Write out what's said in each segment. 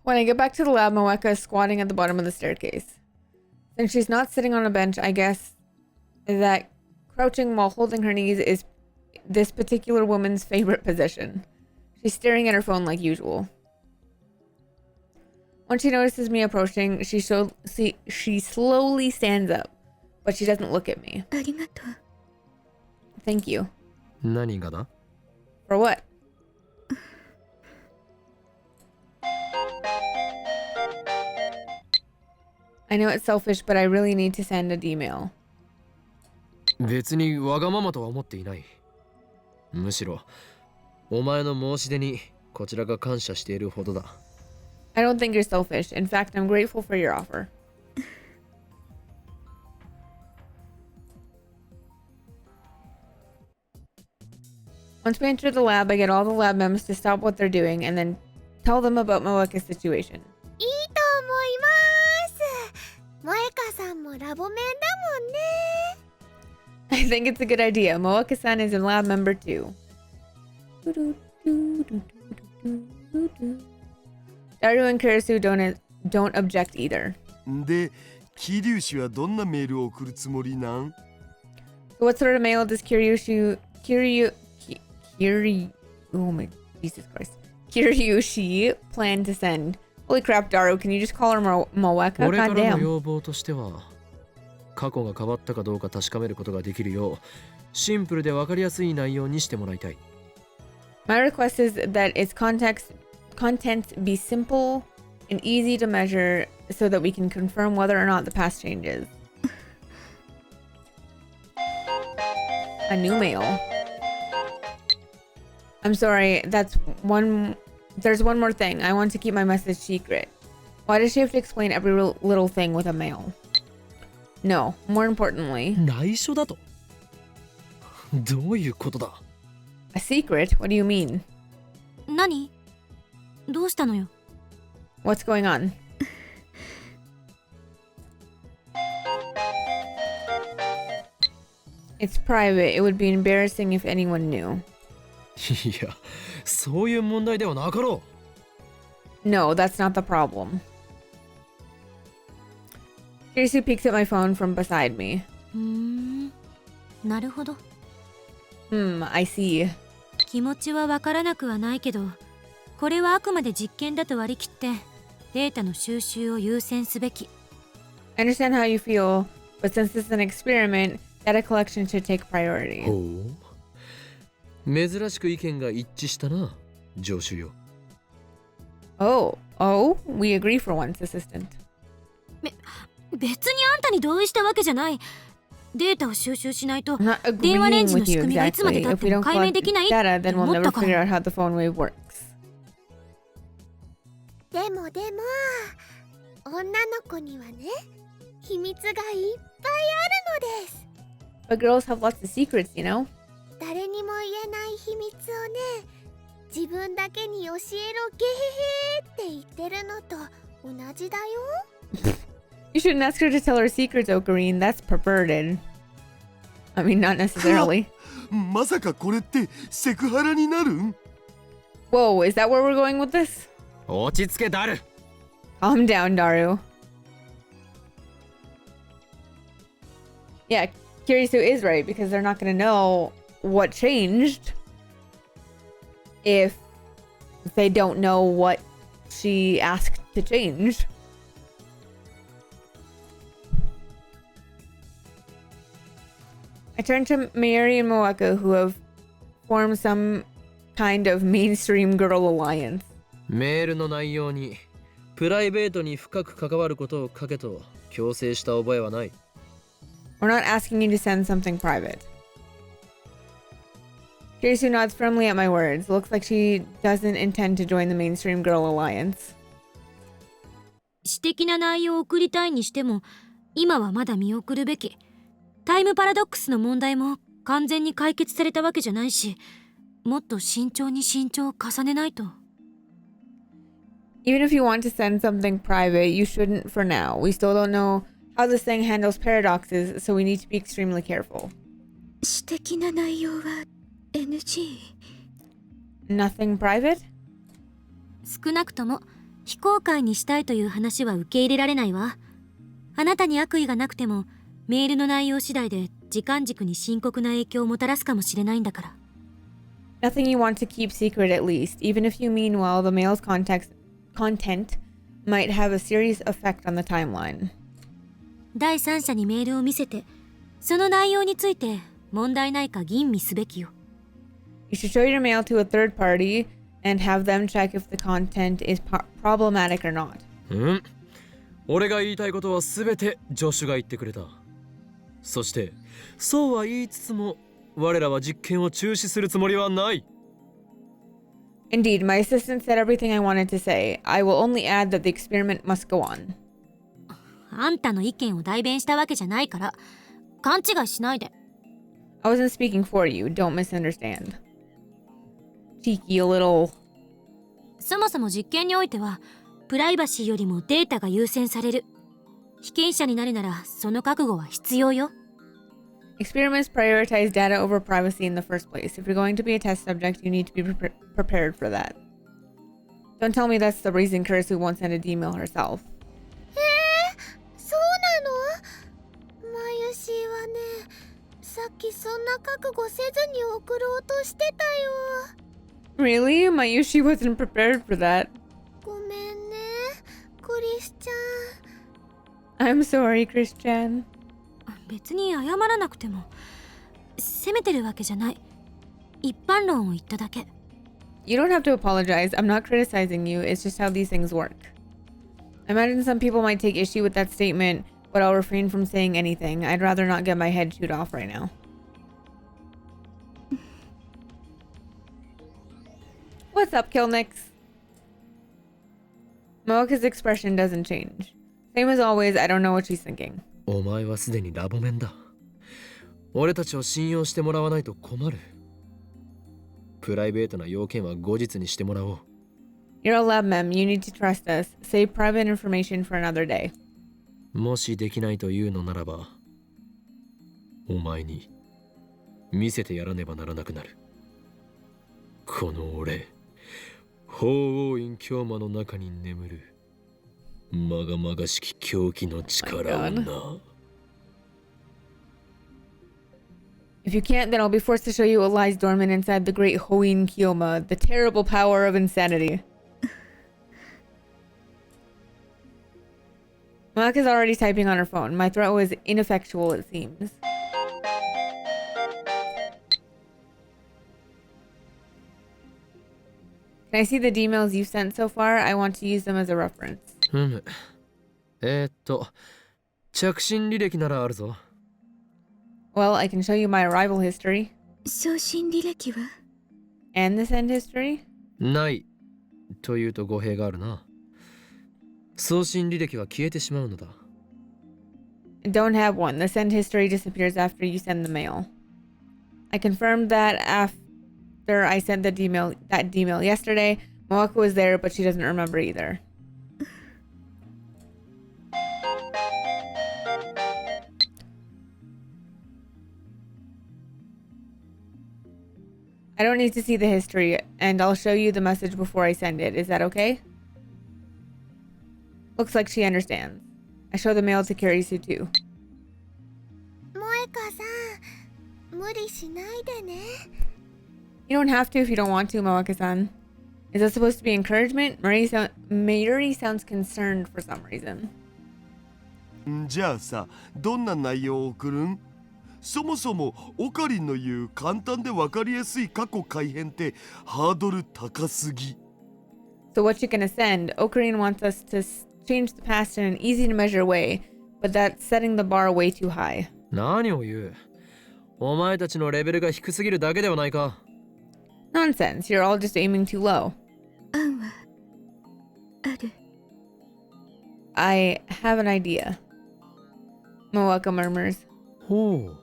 When I get back to the lab, Moeka is squatting at the bottom of the staircase. Since she's not sitting on a bench, I guess that crouching while holding her knees is this particular woman's favorite position. She's staring at her phone like usual. When she notices me approaching, she slowly stands up, but she doesn't look at me. Thank you. For what? I know it's selfish, but I really need to send an email. 別にわがままとは思っていない。むしろお前の申し出にこちらが感謝しているほどだ。I don't think you're selfish. In fact, I'm grateful for your offer. Once we enter the lab, I get all the lab members to stop what they're doing and then tell them about Moeka's situation. いいと思います。萌香さんもラボメンだもんね。I think it's a good idea. Moeka-san is a lab member too. Daru and Kurisu don't object either. で、桐生氏はどんなメールを送るつもりなん？ So what sort of mail does oh my Jesus Christ. Kiryushi plan to send? Holy crap, Daru, can you just call her Moeka? 俺からの Goddamn. 要望としては、過去が変わったかどうか確かめることができるよう、シンプルでわかりやすい内容にしてもらいたい。My request is that its contents be simple and easy to measure so that we can confirm whether or not the past changes. A new mail. I'm sorry, there's one more thing. I want to keep my message secret. Why does she have to explain every little thing with a mail? No, more importantly. 内緒だと？どういうことだ？ A secret? What do you mean? 何？どうしたのよ？ What's going on? It's private. It would be embarrassing if anyone knew. いや、そういう問題ではなかろう。 No, that's not the problem. Kirisu peeks at my phone from beside me. なるほど。I see. 気持ちはわからなくはないけど、これはあくまで実験だと割り切ってデータの収集を優先すべき。I understand how you feel, but since this is an experiment, data collection should take priority. ほう。珍しく意見が一致したな、上司よ。Oh, we agree for once, assistant. 別にあんたに同意したわけじゃない。データを収集しないと I'm not 電話レン agreeing ジの with 仕 you 組みがいつまで exactly. 経っ If て we も don't 解明 collect できないっ data, て then we'll 思っ never たか figure ら。 out how the phone wave works. でも女の子にはね、秘密がいっぱいあるのです。 But girls have lots of secrets, you know? 誰にも言えない秘密をね、自分だけに教えろゲヘヘって言ってるのと同じだよ。You shouldn't ask her to tell her secrets, Ocarine. That's perverted. I mean, not necessarily. まさかこれってセクハラになるん？ Whoa, is that where we're going with this? 落ち着けダル。 Calm down, Daru. Yeah, Kirisu is right because they're not going to know what changed if they don't know what she asked to change. I turn to Mayuri and Moeka, who have formed some kind of mainstream girl alliance. メールの内容にプライベートに深く関わることを書けと強制した覚えはない。 We're not asking you to send something private. Kirisu nods firmly at my words. Looks like she doesn't intend to join the mainstream girl alliance. 私的な内容を送りたいにしても、今はまだ見送るべき。タイムパラドックスの問題も完全に解決されたわけじゃないし、もっと慎重に慎重を重ねないと。Even if you want to send something private, you shouldn't for now. We still don't know how this thing handles paradoxes, so we need to be extremely careful. 私的な内容は NG。 Nothing private? 少なくとも非公開にしたいという話は受け入れられないわ。あなたに悪意がなくてもメールの内容次第で時間軸に深刻な影響をもたらすかもしれないんだから。 Nothing you want to keep secret at least, even if you mean well, the mail's content might have a serious effect on the timeline. 第三者にメールを見せてその内容について問題ないか吟味すべきよ。 You should show your mail to a third party and have them check if the content is problematic or not. 俺が言いたいことは全てジョシュが言ってくれた。そしてそうは言いつつも我らは実験を中止するつもりはない。 Indeed, my assistant said everything I wanted to say. I will only add that the experiment must go on. あんたの意見を代弁したわけじゃないから勘違いしないで。 I wasn't speaking for you. Don't misunderstand. Cheeky, a little. そもそも実験においてはプライバシーよりもデータが優先される。被験者になるならその覚悟は必要よ。 Experiments prioritize data over privacy in the first place. If you're going to be a test subject, you need to be prepared for that. Don't tell me that's the reason Kurisu won't send a email herself. そうなの？まゆしはね、さっきそんな覚悟せずに送ろうとしてたよ。 Really? Mayushi wasn't prepared for that. ごめんね、クリスちゃん。I'm sorry, Christian. 別に謝らなくても責めてるわけじゃない。一般論を言っただけ。 You don't have to apologize. I'm not criticizing you. It's just how these things work. I imagine some people might take issue with that statement, but I'll refrain from saying anything. I'd rather not get my head chewed off right now. What's up, Kilnix? Moeka's expression doesn't change. Same as always, I don't know what she's thinking. お前はすでにラボメンだ。俺たちを信用してもらわないと困る。プライベートな要件は後日にしてもらおう。You're a lab mem. You need to trust us. Save private information for another day. もしできないというのならば、お前に見せてやらねばならなくなる。この俺、法王院京魔の中に眠るまがまがしき狂気の力をな。If you can't, then I'll be forced to show you what lies dormant inside the great Hoin Kyoma, the terrible power of insanity. Moeka's already typing on her phone. My threat was ineffectual, it seems. Can I see the D-mails you've sent so far? I want to use them as a reference. 着信履歴ならあるぞ。Well, I can show you my arrival history. 送信履歴は？ And the send history? ないというと語弊があるな。送信履歴は消えてしまうのだ。Don't have one. The send history disappears after you send the mail. I confirmed that after I sent that D-mail yesterday. Moeka was there, but she doesn't remember either. I don't need to see the history, and I'll show you the message before I send it. Is that okay? Looks like she understands. I show the mail to Kurisu too. 萌香さん、無理しないでね。 You don't have to if you don't want to, Moeka-san. Is that supposed to be encouragement? Mayuri sounds concerned for some reason. じゃあさ、どんな内容を送るん？そもそもオカリンの言う簡単で分かりやすい過去改変ってハードル高すぎ。 So what you gonna send? Ocarine wants us to change the past in an easy to measure way, but that's setting the bar way too high. 何を言う？お前たちのレベルが低すぎるだけではないか。Nonsense, you're all just aiming too low. 案はある。I have an idea. Moeka murmurs. ほう、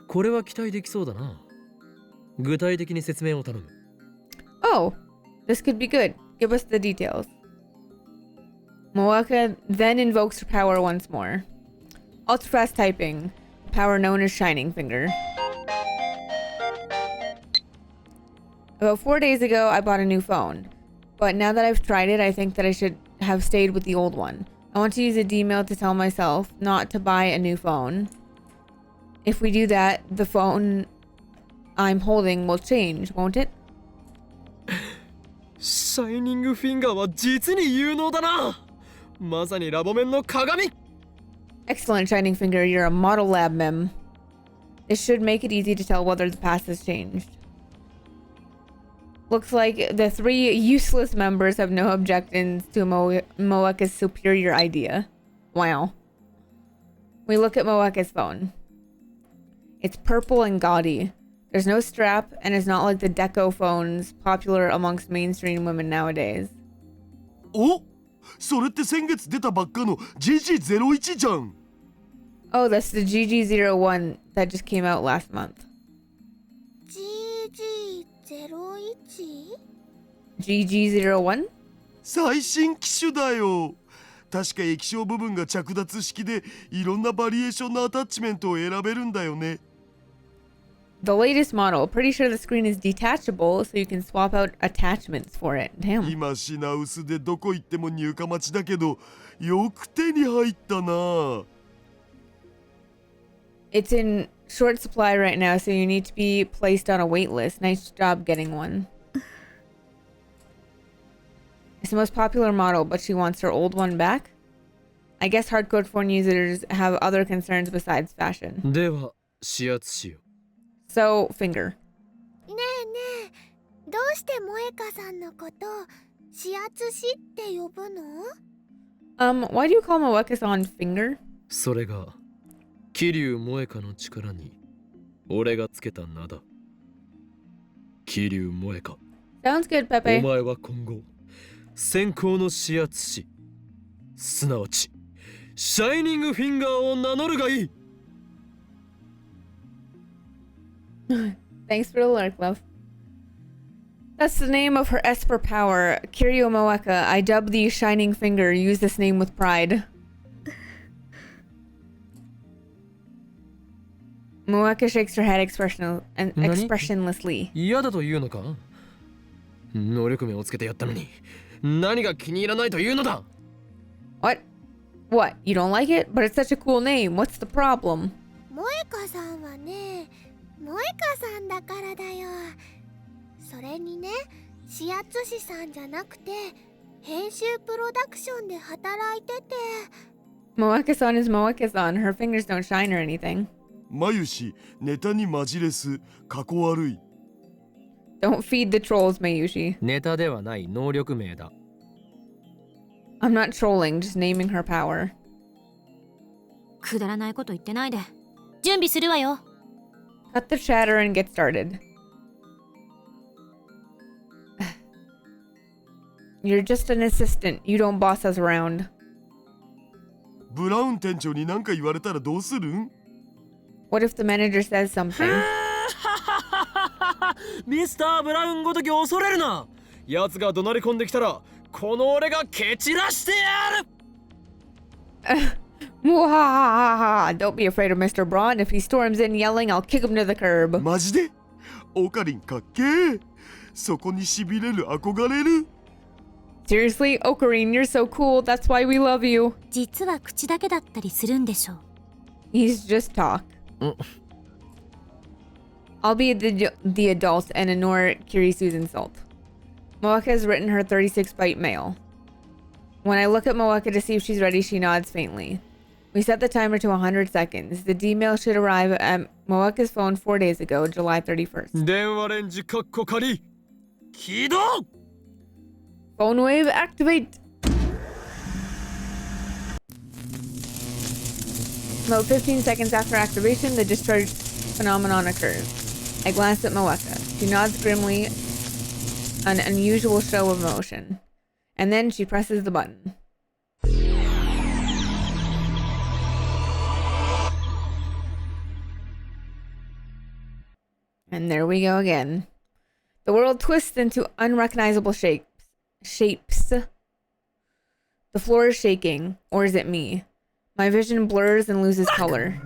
これは期待できそうだな。具体的に説明を頼む。Oh, this could be good. Give us the details. Moeka then invokes her power once more. Ultra fast typing, the power known as Shining Finger. About 4 days ago, I bought a new phone. But now that I've tried it, I think that I should have stayed with the old one. I want to use a D-mail to tell myself not to buy a new phone. If we do that, the phone I'm holding will change, won't it? シャイニングフィンガーは実に有能だな。まさにラボ面の鏡。 Excellent, Shining Finger. You're a model lab mem. This should make it easy to tell whether the past has changed. Looks like the three useless members have no objections to Moeka's superior idea. Wow. We look at Moeka's phone. It's purple and gaudy. There's no strap and is not like the deco phones popular amongst mainstream women nowadays. お、それって先月出たばっかの GG01 じゃん。 Oh, that's the GG01 that just came out last month. GG01? GG01? 最新機種だよ。確か液晶部分が着脱式でいろんなバリエーションのアタッチメントを選べるんだよね。 The latest model. Pretty sure the screen is detachable, so you can swap out attachments for it. Damn. 今品薄でどこ行っても入荷待ちだけどよく手に入ったな。 It's in short supply right now, so you need to be placed on a wait list. Nice job getting one. It's the most popular model, but she wants her old one back? I guess hardcore phone users have other concerns besides fashion. では指圧しよう。 So, Finger. ねえねえ、どうして萌香さんのこと指圧師って呼ぶの？ Why do you call Moeka-san Finger? それが桐生萌香の力に俺がつけた名だ。桐生萌香。 Sounds good, お Pepe. 前は今後先行の指圧師、すなわちシャイニングフィンガーを名乗るがいい。 Thanks for the lurk, love. That's the name of her Esper power. Kiryu Moeka, I dub thee Shining Finger. Use this name with pride. Moeka shakes her head expressionlessly. 嫌だというのか？能力名をつけてやったのに何が気に入らないというのだ？ What? What? You don't like it? But it's such a cool name. What's the problem? 萌香さんはね、萌香さんだからだよ。それにね、指圧師さんじゃなくて編集プロダクションで働いてて。 Moeka-san is Moeka-san. Her fingers don't shine or anything. 眉氏ネタにマジレスかこ悪い。 Don't feed the trolls, Mayushi. ネタではない能力名だ。 I'm not trolling, just naming her power. くだらないこと言ってないで。準備するわよ。 Cut the chatter and get started. You're just an assistant. You don't boss us around. ブラウン店長に何か言われたらどうするん？ What if the manager says something? ミスター・ブラウンごとき恐れるな。奴が怒鳴り込んできたらこの俺が蹴散らしてやる。 Mwahaha! Don't be afraid of Mr. Braun. If he storms in yelling, I'll kick him to the curb. マジで？オカリンかっけー。そこにしびれる憧れる。 Seriously? Ocarine, you're so cool. That's why we love you. 実は口だけだったりするんでしょう。 He's just talk. I'll be the adult and ignore Kirisu's insult. Moeka has written her 36-byte mail. When I look at Moeka to see if she's ready, she nods faintly. We set the timer to 100 seconds. The D-mail should arrive at Moeka's phone 4 days ago, July 31st. 電話レンジカッコ仮起動。 Phone wave activate! About 15 seconds after activation, the discharge phenomenon occurs. I glance at Moeka. She nods grimly, an unusual show of emotion. And then she presses the button. And there we go again. The world twists into unrecognizable shapes. The floor is shaking, or is it me? My vision blurs and loses color.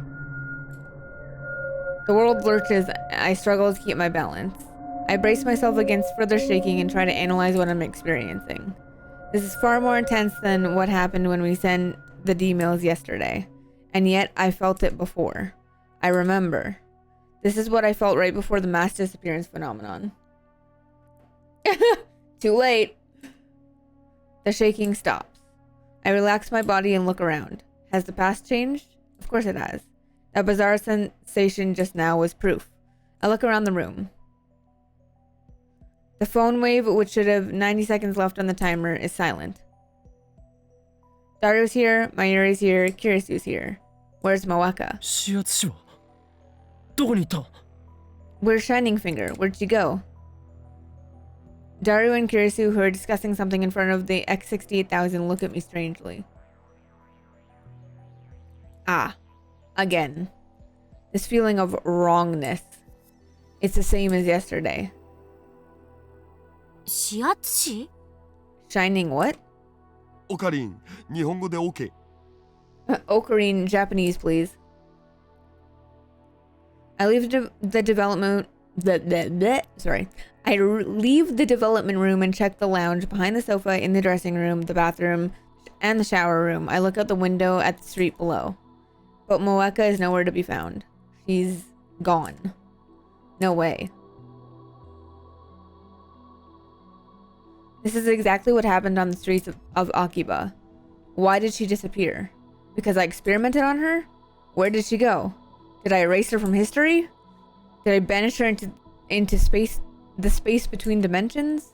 The world lurches. I struggle to keep my balance. I brace myself against further shaking and try to analyze what I'm experiencing. This is far more intense than what happened when we sent the D-mails yesterday. And yet, I felt it before. I remember. This is what I felt right before the mass disappearance phenomenon. Too late. The shaking stops. I relax my body and look around. Has the past changed? Of course it has. That bizarre sensation just now was proof. I look around the room. The phone wave, which should have 90 seconds left on the timer, is silent. Dario's here, Mayuri's here, Kirisu's here. Where's Moeka? 指圧師はどこに行った？ Where's Shining Finger? Where'd she go? Dario and Kirisu, who are discussing something in front of the X68000, look at me strangely. Ah, again. This feeling of wrongness. It's the same as yesterday. 指圧師？ Shining what? オカリン、日本語で OK。 Ocarine, Japanese, please. I leave the development... Sorry. I leave the development room and check the lounge, behind the sofa, in the dressing room, the bathroom, and the shower room. I look out the window at the street below. But Moeka is nowhere to be found. She's gone. No way. This is exactly what happened on the streets of Akiba. Why did she disappear? Because I experimented on her? Where did she go? Did I erase her from history? Did I banish her into space, the space between dimensions?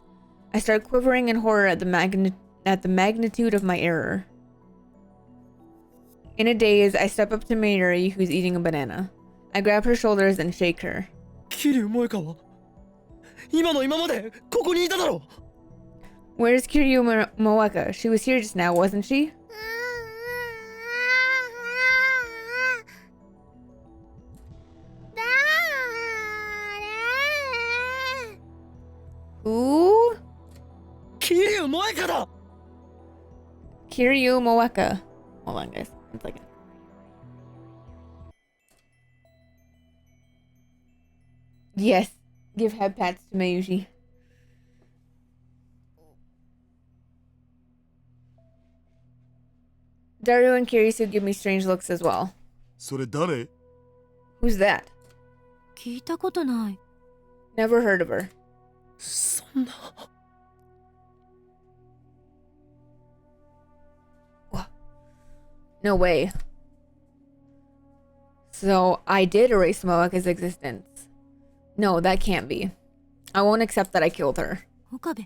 I start quivering in horror at the magnitude of my error. In a daze, I step up to Mayuri, who's eating a banana. I grab her shoulders and shake her. 桐生萌香は今の今までここにいただろう。 Where's Kiryu Moeka? She was here just now, wasn't she? Who? 桐生萌香だ。 Kiryu Moeka. Hold on, guys. One second. Yes. Give head pats to Mayushi. Dario and Kirisu give me strange looks as well. それ誰？ Who's that? 聞いたことない。 Never heard of her. そんな。 No way. So I did erase Moeka's existence. No, that can't be. I won't accept that I killed her. 岡部、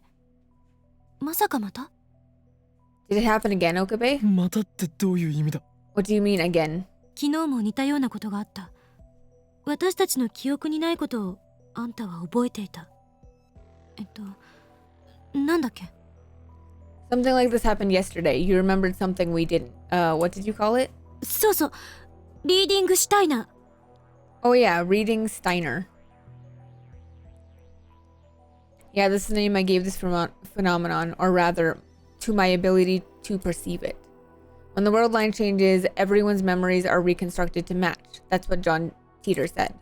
まさかまた？ Did it happen again, Okabe? またってどういう意味だ？ What do you mean again? 昨日も似たようなことがあった。私たちの記憶にないことをあんたは覚えていた。なんだっけ？ Something like this happened yesterday. You remembered something we didn't. What did you call it? そうそう、リーディングシュタイナー。 Oh yeah, reading Steiner. Yeah, this is the name I gave this phenomenon, or rather, to my ability to perceive it. When the world line changes, everyone's memories are reconstructed to match. That's what John Teeter said.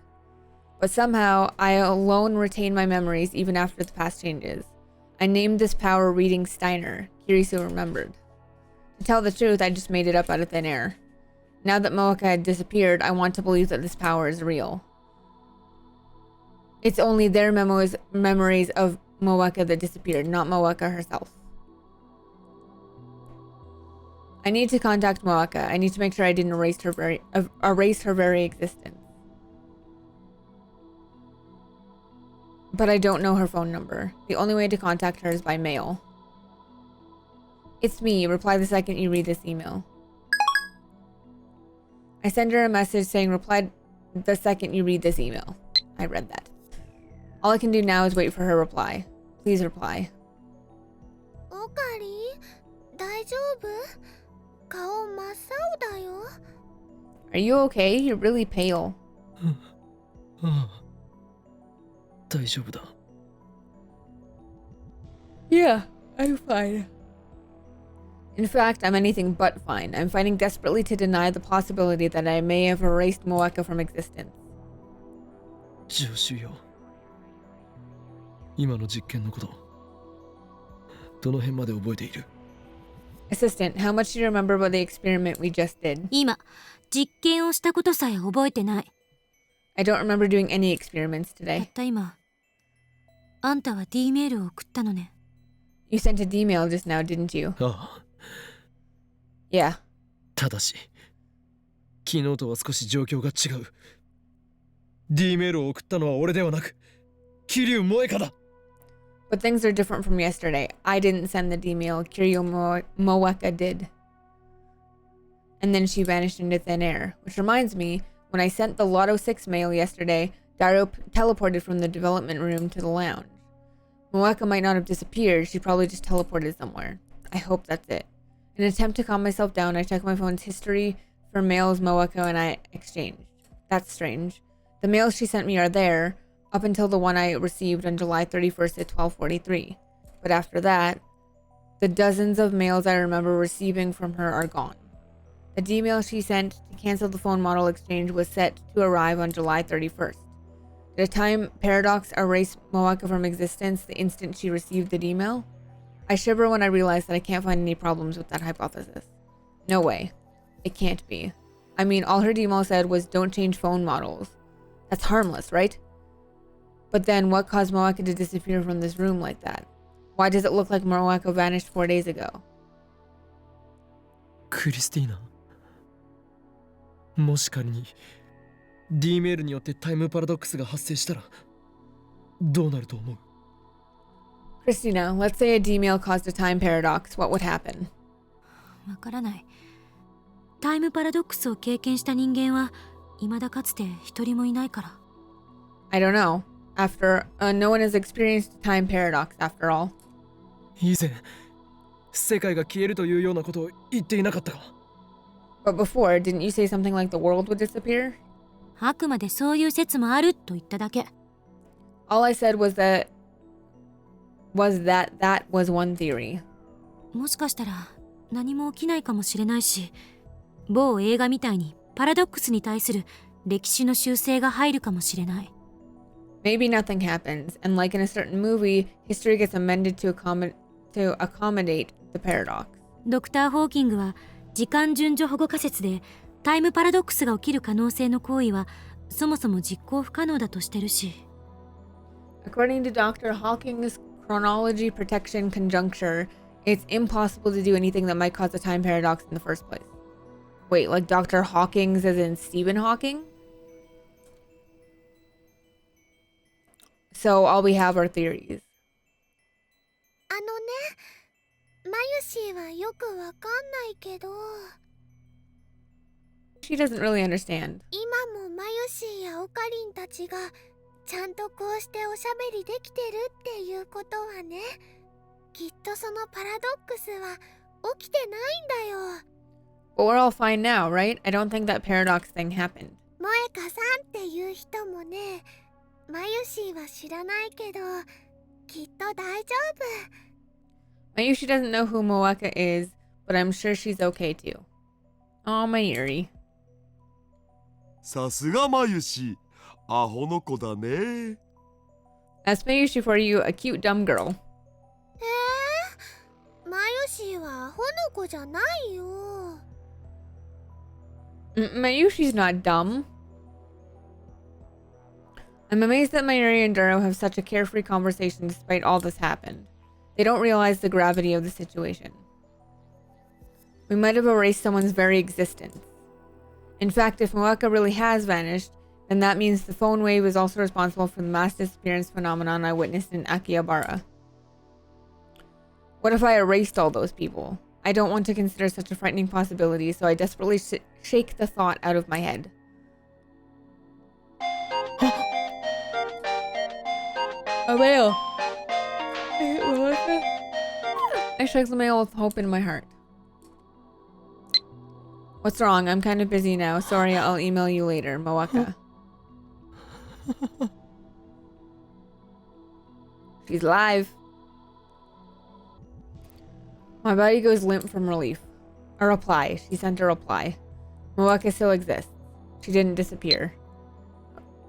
But somehow, I alone retain my memories even after the past changes. I named this power Reading Steiner. Kirisu remembered. To tell the truth, I just made it up out of thin air. Now that Moeka had disappeared, I want to believe that this power is real. It's only their memories of Moeka that disappeared, not Moeka herself. I need to contact Moeka. I need to make sure I didn't erase her very existence. But I don't know her phone number. The only way to contact her is by mail. It's me. Reply the second you read this email. I send her a message saying reply the second you read this email. I read that. All I can do now is wait for her reply. Please reply. オカリン、大丈夫？顔真っ青だよ。 Are you okay? You're really pale. ああ、大丈夫だ。 Yeah, I'm fine. In fact, I'm anything but fine. I'm fighting desperately to deny the possibility that I may have erased Moeka from existence. 助手よ。今の実験のこと、どの辺まで覚えている？ Assistant, how much do you remember about the experiment we just did? 今、実験をしたことさえ覚えてない。 I don't remember doing any experiments た today. った今、あんたは D メールを送ったのね。 You sent a D-mail just now, didn't you? ああ、 Yeah. ただし昨日とは少し状況が違う。 D メールを送ったのは俺ではなく桐生萌香だ。 But things are different from yesterday. I didn't send the D-mail. Kiryu Moeka did. And then she vanished into thin air. Which reminds me, when I sent the Lotto 6 mail yesterday, Dairo teleported from the development room to the lounge. Moeka might not have disappeared. She probably just teleported somewhere. I hope that's it. In an attempt to calm myself down, I checked my phone's history for mails Moeka and I exchanged. That's strange. The mails she sent me are there, up until the one I received on July 31st at 12:43. But after that, the dozens of mails I remember receiving from her are gone. The D-mail she sent to cancel the phone model exchange was set to arrive on July 31st. Did a time paradox erase Moeka from existence the instant she received the D-mail? I shiver when I realize that I can't find any problems with that hypothesis. No way. It can't be. I mean, all her D-mail said was don't change phone models. That's harmless, right? But then what caused Moeka to disappear from this room like that? Why does it look like Moeka vanished 4 days ago? クリスティーナ、もし仮に D メールによってタイムパラドックスが発生したらどうなると思う？ Christina, let's say a D-mail caused a time paradox. What would happen? わからない。タイムパラドックスを経験した人間は未だかつて一人もいないから。 I don't know. No one has experienced a time paradox after all. 以前世界が消えるというようなことを言っていなかったか？ But before, didn't you say something like the world would disappear? あくまでそういう説もあると言っただけ。 All I said was that was one theory. もしかしたら何も起きないかもしれないし、某映画みたいにパラドックスに対する歴史の修正が入るかもしれない。 Maybe nothing happens, and like in a certain movie, history gets amended to accommodate the paradox. ドクター・ホーキングは時間順序保護仮説でタイムパラドックスが起きる可能性の行為はそもそも実行不可能だとしてるし。 According to Dr. Hawking's chronology protection conjuncture, it's impossible to do anything that might cause a time paradox in the first place. Wait, like Dr. Hawking's as in Stephen Hawking? So all we have are theories. あのね、マユシーはよくわかんないけど、 She doesn't really understand. 今もマユシーやオカリンたちがちゃんとこうしておしゃべりできてるっていうことはね、きっとそのパラドックスは起きてないんだよ。 But we're all fine now, right? I don't think that paradox thing happened. 萌香さんっていう人もね、マユシーは知らないけど、きっと大丈夫。 Mayushi doesn't know who Moeka is, but I'm sure she's okay too. Oh, Mayuri. さすがマユシ、アホの子だね。 That's Mayushi for you, a cute dumb girl. マユシーはアホの子じゃないよ。 Mayushi's not dumb. I'm amazed that Mayuri and Duro have such a carefree conversation despite all this happened. They don't realize the gravity of the situation. We might have erased someone's very existence. In fact, if Moeka really has vanished, then that means the phone wave is also responsible for the mass disappearance phenomenon I witnessed in Akihabara. What if I erased all those people? I don't want to consider such a frightening possibility, so I desperately shake the thought out of my head. A mail! I shake the mail with hope in my heart. What's wrong? I'm kind of busy now. Sorry, I'll email you later, Moeka. She's live. My body goes limp from relief. A reply. She sent a reply. Moeka still exists. She didn't disappear.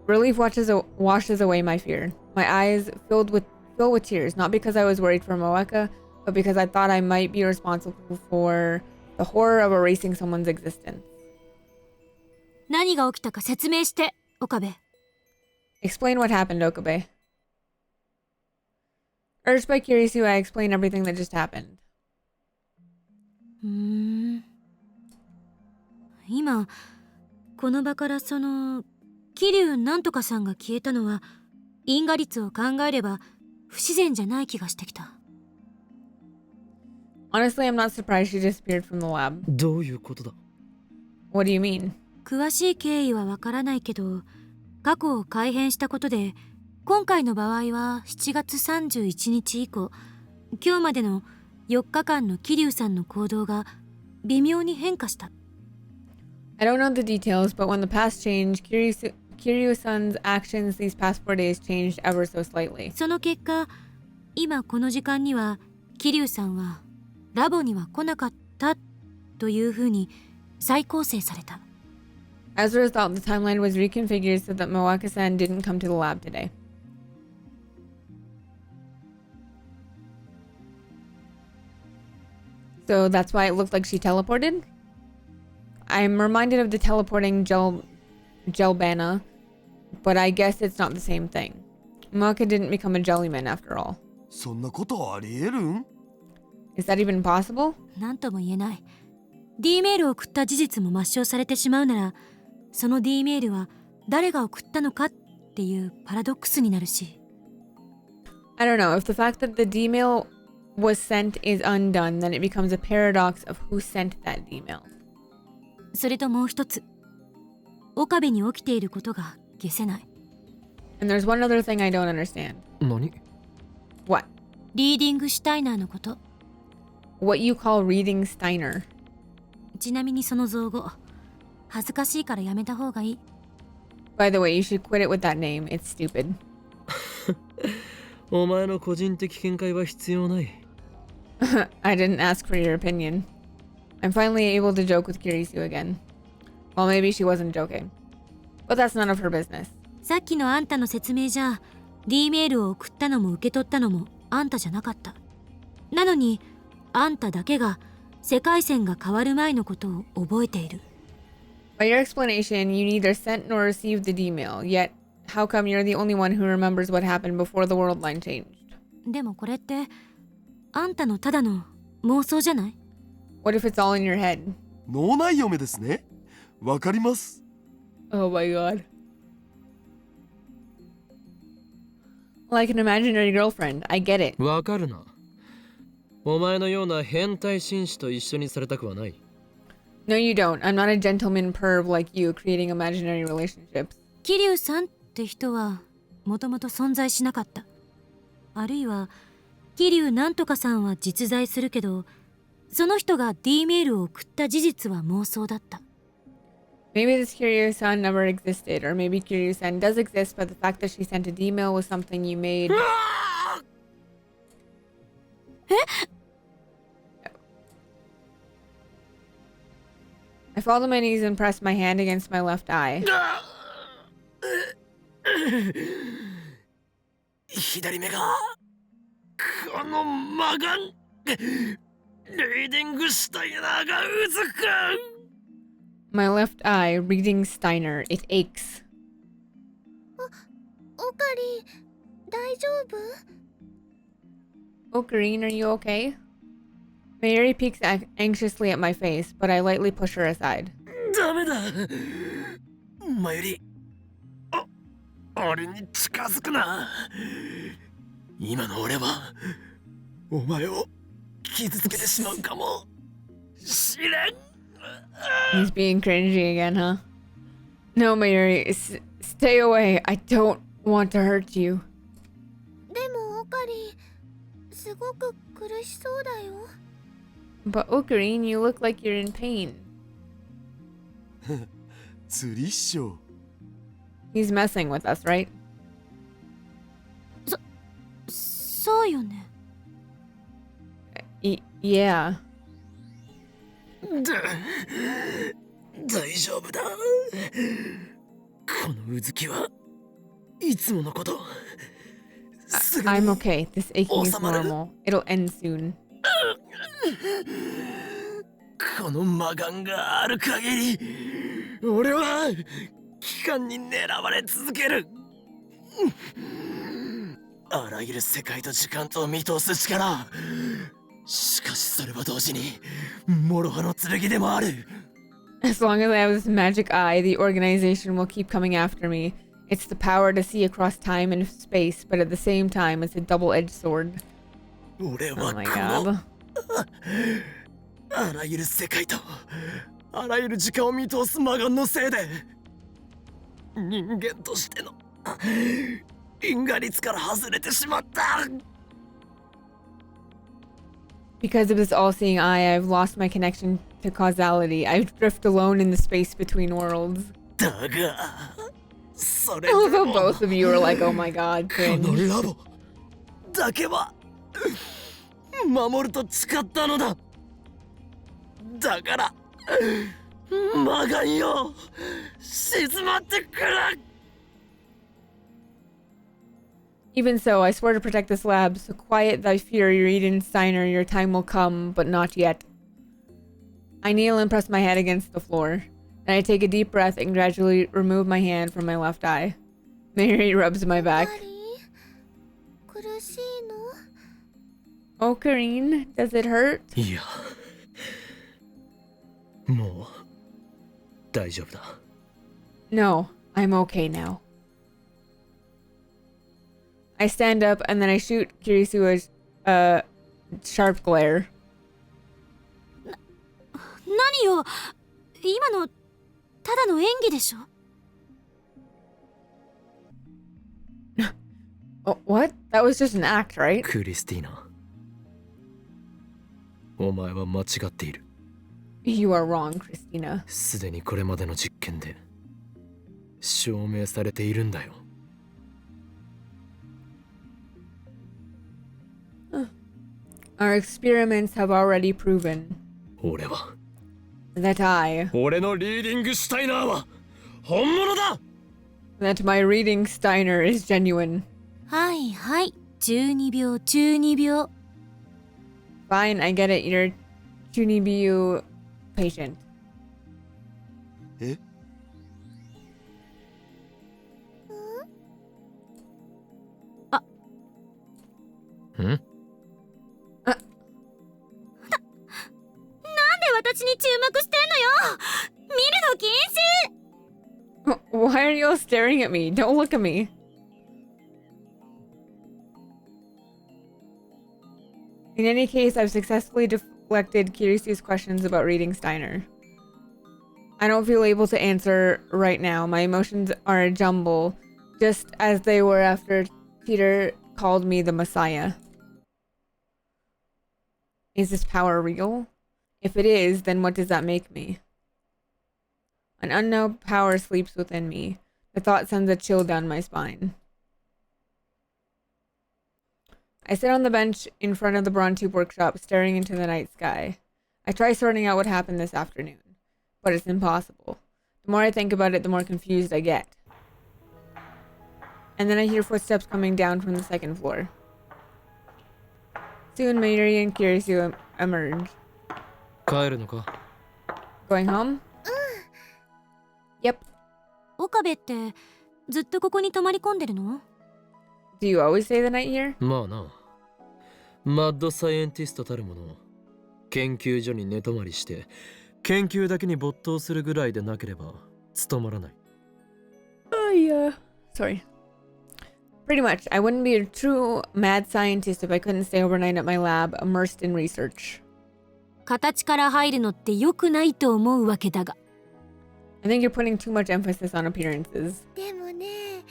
Relief washes away my fear. My eyes fill with tears, not because I was worried for Moeka, but because I thought I might be responsible for the horror of erasing someone's existence. 何が起きたか説明して、岡部。Explain what happened, Okabe. Urged by Kiryu, I explained everything that just happened. 今、この場からその、桐生なんとかさんが消えたのは、因果率を考えれば不自然じゃない気がしてきた。Honestly, I'm not surprised she disappeared from the lab. どういうことだ？ What do you mean? 詳しい経緯はわからないけど、過去を改変したことで、今回の場合は7月31日以降、今日までの4日間の桐生さんの行動が微妙に変化した。I don't know the details, but when the past changed, Kiryu-san's actions these past 4 days changed ever so slightly. その結果、今この時間には桐生さんはラボには来なかったというふうに再構成された。As a result, the timeline was reconfigured so that Mawaka-san didn't come to the lab today. So that's why it looked like she teleported? I'm reminded of the teleporting Gelbana, but I guess it's not the same thing. Mawaka didn't become a Jellyman after all. そんなことありえるん？ Is that even possible? なんとも言えない。D メールを送った事実も抹消されてしまうなら、その D メールは誰が送ったのかっていうパラドックスになるし。I don't know. If the fact that the D mail was sent is undone, then it becomes a paradox of who sent that D mail. それともう一つ、岡部に起きていることが消せない。And there's one other thing I don't understand. 何？ What? リーディングシュタイナーのこと。What you call reading Steiner. ちなみにその造語、恥ずかしいからやめた方がいい。By the way, you should quit it with that name. It's stupid. お前の個人的見解は必要ない。I didn't ask for your opinion. I'm finally able to joke with Kirisu again. Well, maybe she wasn't joking. But that's none of her business. さっきのあんたの説明じゃ、D メールを送ったのも受け取ったのもあんたじゃなかった。なのに、あんただけが世界線が変わる前のことを覚えている。By your explanation, you neither sent nor received the D-mail, yet how come you're the only one who remembers what happened before the world line changed? でもこれって、あんたのただの妄想じゃない？ What if it's all in your head? 脳内嫁ですね。わかります。Oh my god. Like an imaginary girlfriend, I get it. わかるな。お前のような変態紳士と一緒にされたくはない。No, you don't. I'm not a gentleman perv like you creating imaginary relationships. 桐生さんって人はもともと存在しなかった。あるいは桐生なんとかさんは実在するけど、その人が D メールを送った事実は妄想だった。Maybe this Kiryu-san never existed, or maybe Kiryu-san does exist, but the fact that she sent a D-mail was something you made. I fall to my knees and press my hand against my left eye. 左目がこのマガンリーディングシュタイナーがうずく My left eye, reading Steiner, it aches. オカリ大丈夫？ Ocarine, are you okay? Mayuri peeks anxiously at my face, but I lightly push her aside. ダメだマユリ俺に近づくな今の俺はお前を傷つけてしまうかもしれん He's being cringy again, huh? No, Mayuri, stay away. I don't want to hurt you. でもオカリすごく苦しそうだよ。 But Ocarine, you look like you're in pain. 釣りっしょ。 He's messing with us, right? そうよね。Yeah. 大丈夫だこのうずきはいつものこと I'm okay. This aching is normal. It'll end soon. この魔眼がある限り俺は機関に狙われ続ける。あらゆる世界と時間とを見通す力。しかしそれは同時に諸刃の剣でもある。 As long as I have this magic eye, the organization will keep coming after me. It's the power to see across time and space, but at the same time, it's a double-edged sword. 俺 Oh は my こ god. のあらゆる世界とあらゆる時間を見通す魔眼のせいで人間としての因果律から外れてしまった。 Because of this all-seeing eye, I've lost my connection to causality. I drift alone in the space between worlds. だがそれ I で love how も both of you are like, oh my god, この cringe. ラボだけは守ると誓ったのだ。だから魔眼よ静まってくれ。 Even so, I swear to protect this lab, so quiet thy fury, Eden Steiner, your time will come, but not yet. I kneel and press my head against the floor. Then I take a deep breath and gradually remove my hand from my left eye. Mary rubs my back. 苦しいの？ Oh, Karine, does it hurt? いやもう大丈夫だ。 No, I'm okay now. I stand up and then I shoot Kirisua's sharp glare. 何よ、今のただの演技でしょ。 Oh, what? That was just an act, right? クリスティーナ、お前は間違っている。 You are wrong, Christina. すでにこれまでの実験で証明されているんだよ。 Our experiments have already proven 俺は that俺のリーディングシュタイナーは本物だ。 that my reading Steiner is genuine. はいはい、12秒12秒。 Fine, I get it. You're Chunibiu patient. え？ん？私に注目してんのよ。見るの禁止。 Why are you all staring at me? Don't look at me. In any case, I've successfully deflected Kirisu's questions about reading Steiner. I don't feel able to answer right now. My emotions are a jumble, just as they were after Peter called me the Messiah. Is this power real? If it is, then what does that make me? An unknown power sleeps within me. The thought sends a chill down my spine. I sit on the bench in front of the Brontube workshop, staring into the night sky. I try sorting out what happened this afternoon, but it's impossible. The more I think about it, the more confused I get. And then I hear footsteps coming down from the second floor. Soon, Mayuri and Kirisu emerge. 帰るのか？ Going home? Yep. 岡部ってずっとここに泊まり込んでるの？ Do you always stay the night here? まあな、マッドサイエンティストたるもの研究所に寝泊まりして研究だけに没頭するぐらいでなければ務まらない。 Oh, yeah. Sorry. Pretty much. I wouldn't be a true mad scientist if I couldn't stay overnight at my lab, immersed in research. 形から入るのって良くないと思うわけだが。 I think you're putting too much emphasis on appearances. でもね、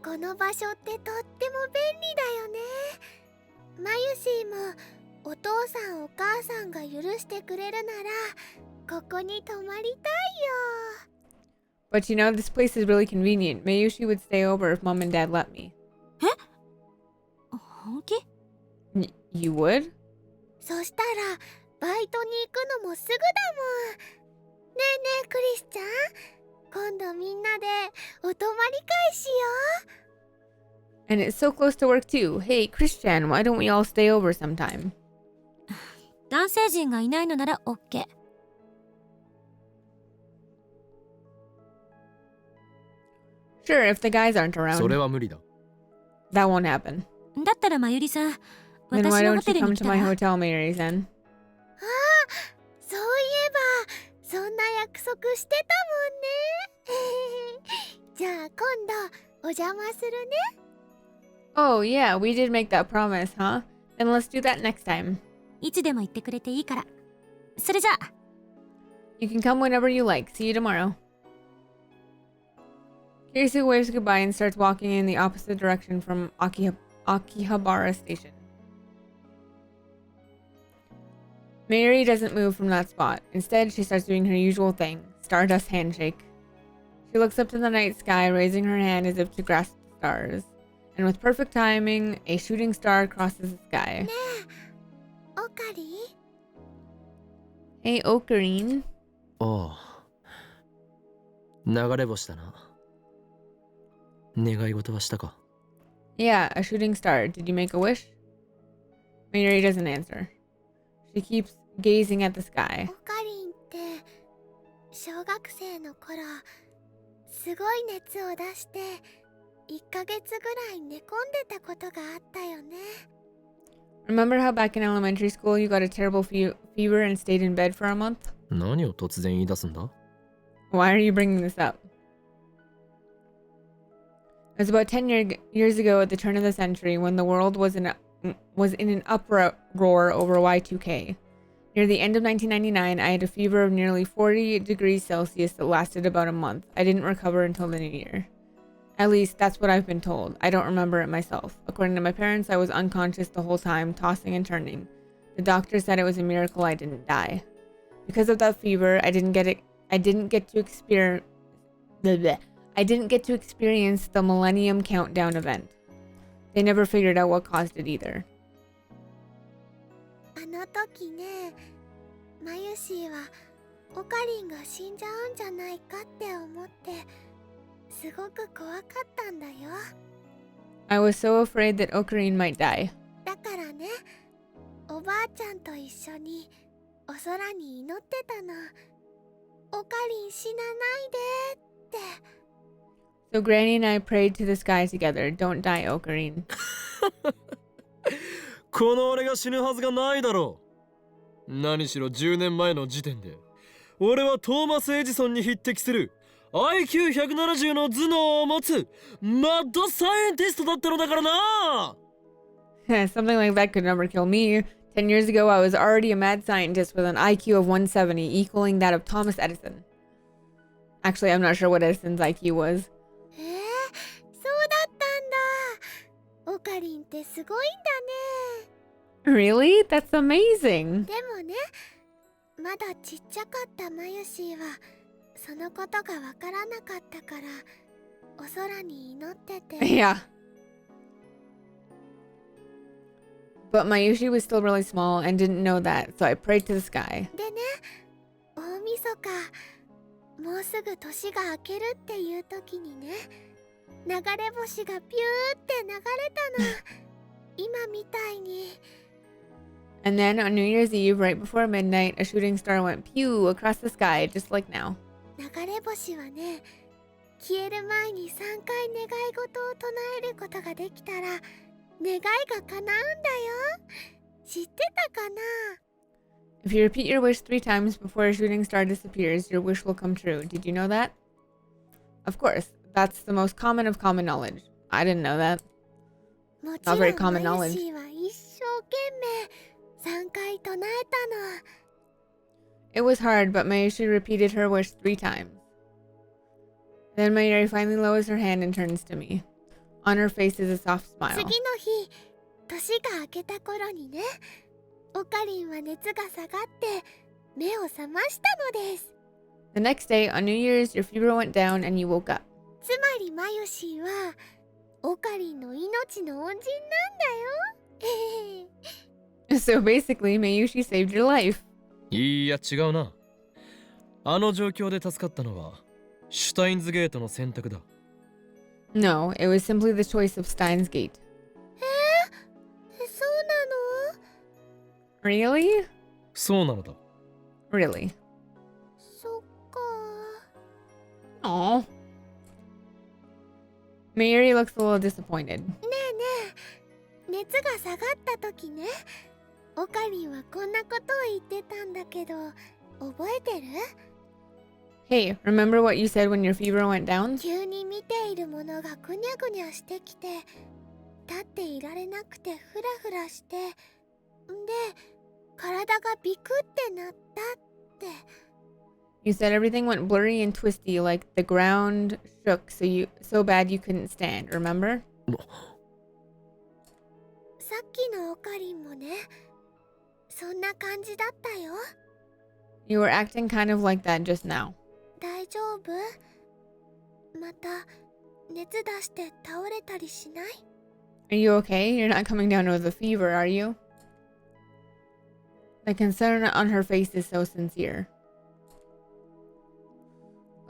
この場所ってとっても便利だよね。マユシーもお父さんお母さんが許してくれるならここに泊まりたいよ。 But you know, this place is really convenient. Mayushi would stay over if mom and dad let me. 本気？ You would? そしたらバイトに行くのもすぐだもん。ねえねえクリスちゃん、今度みんなでお泊まり会しよう。 And it's so close to work too. Hey, Christian, why don't we all stay over sometime? 男性陣がいないのなら OK。 Sure, if the guys aren't それ around. は無理だ。 That won't happen. だったらまゆりさん、 Then 私 why のホ don't テ you ル come に来 to た my ら。 hotel, Mayuri-san? そういえばそんな約束してたもんねじゃあ今度お邪魔するね Oh, yeah, we did make that promise, huh? Then let's do that next time. いつでも言ってくれていいから。それじゃあ。 You can come whenever you like. See you tomorrow. Kirisu waves goodbye and starts walking in the opposite direction from Akihabara Station. Mayuri doesn't move from that spot. Instead, she starts doing her usual thing, Stardust handshake. She looks up to the night sky, raising her hand as if to grasp the stars. And with perfect timing, a shooting star crosses the sky. ねえオカリ Hey, Ocarine. ああ。流れ星だな。願い事はしたか？ Yeah, a shooting star. Did you make a wish? Mayuri doesn't answer. She keeps gazing at the sky. オカリンって小学生の頃すごい熱を出して1ヶ月ぐらい寝込んでたことがあったよね Remember how back in elementary school you got a terrible fever and stayed in bed for a month? 何を突然言い出すんだ？ Why are you bringing this up? It was about 10 years ago at the turn of the century when the world was in an uproar over Y2K. Near the end of 1999, I had a fever of nearly 40 degrees Celsius that lasted about a month. I didn't recover until the new year. At least, that's what I've been told. I don't remember it myself. According to my parents, I was unconscious the whole time, tossing and turning. The doctor said it was a miracle I didn't die. Because of that fever, I didn't get to experience the Millennium Countdown event. They never figured out what caused it either. あの時ねマユシーはオカリンが死んじゃうんじゃないかって思ってすごく怖かったんだよ I was so afraid that Ocarine might die. だからねおばあちゃんと一緒にお空に祈ってたのオカリン死なないでって So Granny and I prayed to the sky together. Don't die, Ocarine. この俺が死ぬはずがないだろう。何しろ10年前の時点で俺はトーマス・エジソンに匹敵する IQ170 の頭脳を持つマッドサイエンティストだったのだからな。 Something like that could never kill me. 10 years ago, I was already a mad scientist with an IQ of 170, equaling that of Thomas Edison. Actually, I'm not sure what Edison's IQ was. そうだったんだオカリンってすごいんだね Really? That's amazing. でもねまだちっちゃかったマユシーはそのことがわからなかったからお空に祈ってて Yeah. But Mayushi was still really small and didn't know that, so I prayed to the sky. でね大晦日もうすぐ年が明けるっていう時にね流れ星がピューって流れたの今みたいに And then on New Year's Eve, right before midnight, a shooting star went pew across the sky, just like now. 流れ星はね消える前に3回願い事を唱えることができたら願いが叶うんだよ知ってたかな If you repeat your wish 3 times before a shooting star disappears, your wish will come true. Did you know that? Of course, that's the most common of common knowledge. I didn't know that. もち Not ろ very ん common マ knowledge. ユシーは一生懸命3回唱えたの It was hard, but Mayushi repeated her wish 3 times. Then Mayuri finally lowers her hand and turns to me. On her face is a soft 次 smile. の日年が明けた頃にねオカリンは熱が下がって目を覚ましたのです The next day, on New Year's, your fever went down and you woke up. つまりマユシーはオカリンの命の恩人なんだよ So basically, Mayushi saved your life. いや違うな。あの状況で助かったのはシュタインズゲートの選択だ。 No, it was simply the choice of Steins Gate. そうなの Really? そうなのだ。 Really? そっか。 Aw. Mary looks a little disappointed. 熱が下がった時ね、オカリンはこんなことを言ってたんだけど、覚えてる？ Hey, remember what you said when your fever went down? 急に見ているものがぐにゃぐにゃしてきて、立っていられなくてフラフラして、んで体がビクってなったって。 You said everything went blurry and twisty, like the ground shook so bad you couldn't stand, remember? さっきのオカリンもね、そんな感じだったよ。 You were acting kind of like that just now. 大丈夫？また熱出して倒れたりしない？ Are you okay? You're not coming down with a fever, are you? The concern on her face is so sincere.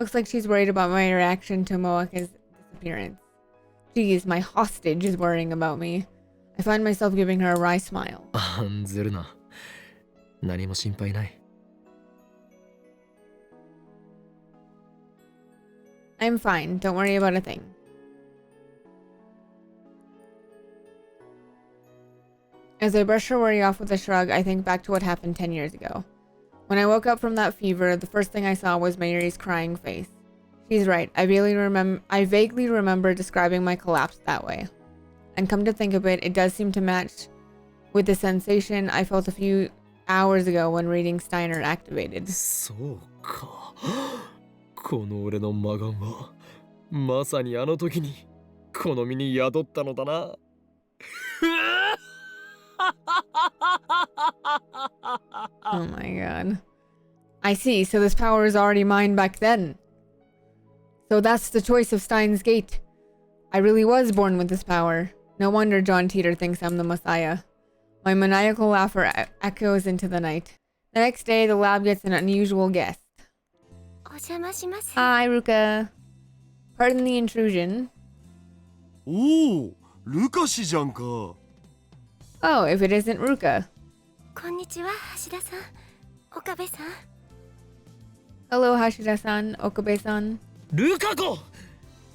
Looks like she's worried about my reaction to Moaka's disappearance. Geez, my hostage is worrying about me. I find myself giving her a wry smile. 案ずるな。何も心配ない。 I'm fine. Don't worry about a thing. As I brush her worry off with a shrug, I think back to what happened 10 years ago. When I woke up from that fever, the first thing I saw was Mary's crying face. She's right. I vaguely remember describing my collapse that way. And come to think of it, it does seem to match with the sensation I felt a few hours ago when reading Steiner activated. そうか。この俺の魔眼はまさにあの時にこの身に宿ったのだな。Oh my god. I see, so this power is already mine back then. So that's the choice of Steins Gate. I really was born with this power. No wonder John Teeter thinks I'm the Messiah. My maniacal laughter echoes into the night. The next day, the lab gets an unusual guest. お邪魔します。 Hi, Ruka. Pardon the intrusion. おお、ルカシじゃんか。 Oh, if it isn't Ruka. こんにちは、橋田さん。岡部さん。 Hello, Hashida-san, Okabe-san. ルカ子、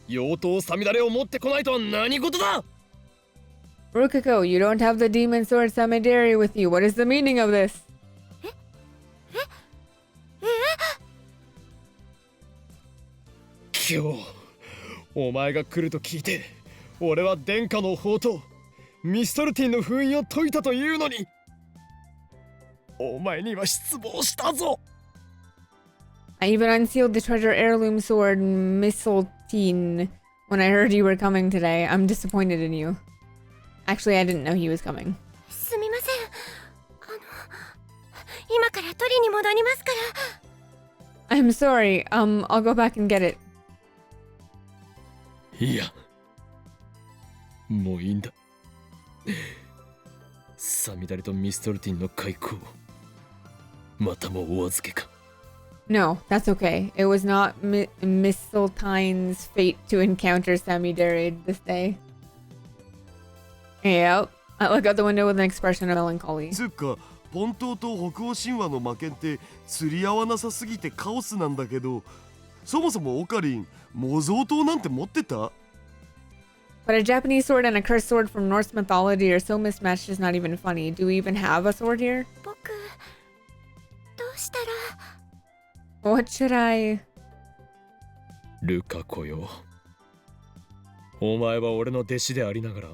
妖刀さみだれを持ってこないとは何事だ。 Rukako, you don't have the demon sword Samidari with you. What is the meaning of this? 今日お前が来ると聞いて、俺は殿下の宝刀ミストルティンの封印を解いたというのに、お前には失望したぞ。 I even unsealed the treasure heirloom sword Mistletoe when I heard you were coming today. I'm disappointed in you. Actually, I didn't know he was coming. すみません。今から取りに戻りますから。 I'm sorry. I'll go back and get it. いや、もういいんだ。サミダレとミストルティンの開口、またもお預けか。 No, that's okay. It was not Mistletoe's fate to encounter Samidari this day. Yep. I look out the window with an expression of melancholy. つうか、ポン島と北欧神話の魔剣って釣り合わなさすぎてカオスなんだけど、そもそもオカリン、模造刀なんて持ってた？ But a Japanese sword and a cursed sword from Norse mythology are so mismatched it's not even funny. Do we even have a sword here? 僕、どうしたら。 What should I... ルカ子よ、お前は俺の弟子でありながら、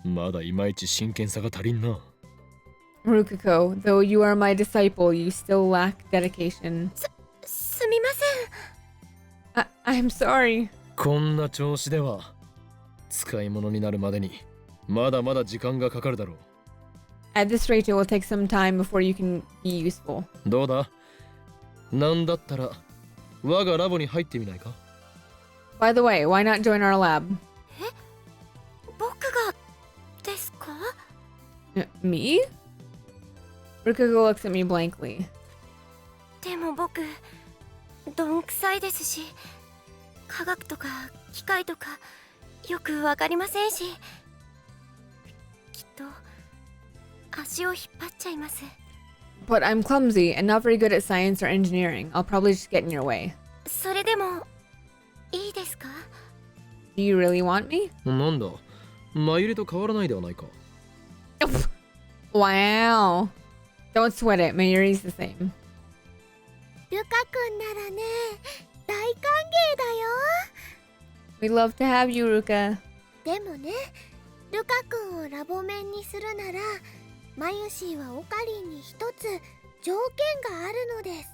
まだいまいち真剣さが足りんな。 Rukako, though you are my disciple, you still lack dedication. すみません。 I'm sorry. こんな調子では使い物になるまでにまだまだ時間がかかるだろう。 At this rate, it will take some time before you can be useful. どうだ、なんだったら我がラボに入ってみないか。 By the way, why not join our lab? 僕がですか？ Me? Rukako looks at me blankly. でも僕、どんくさいですし、科学とか機械とかよくわかりませんし、きっと足を引っ張っちゃいます。But I'm clumsy and not very good at science or engineering. I'll probably just get in your way. それでもいいですか？ Do you really want me? なんだ、マユリと変わらないではないか。Wow. Don't sweat it. Mayuri's the same. ルカ君ならね、大歓迎だよ。 We'd love to have you, Ruka. でもね、ルカ君をラボ面にするなら、マユシーはオカリンに一つ条件があるのです。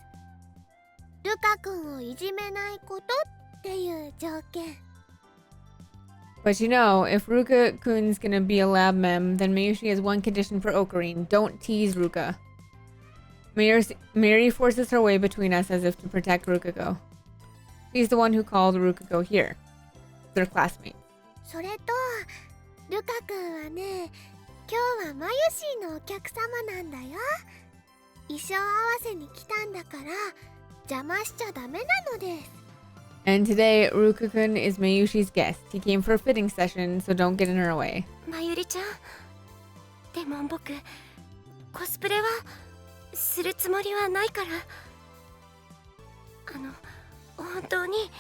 ルカ君をいじめないことっていう条件。 But you know, if Ruka-kun's gonna be a lab mem, then Mayushi has one condition for Ocarine. Don't tease Ruka. Mayuri forces her way between us as if to protect Ruka-go. She's the one who called Ruka-go here. They're classmates. それと、ルカ君はね、今日はマユシーのお客様なんだよ。衣装合わせに来たんだから邪魔しちゃダメなのです。 And today, Ruka-kun is Mayushi's guest. He came for a fitting session, so don't get in her way. マユリちゃん、でも僕コスプレはするつもりはないから、本当に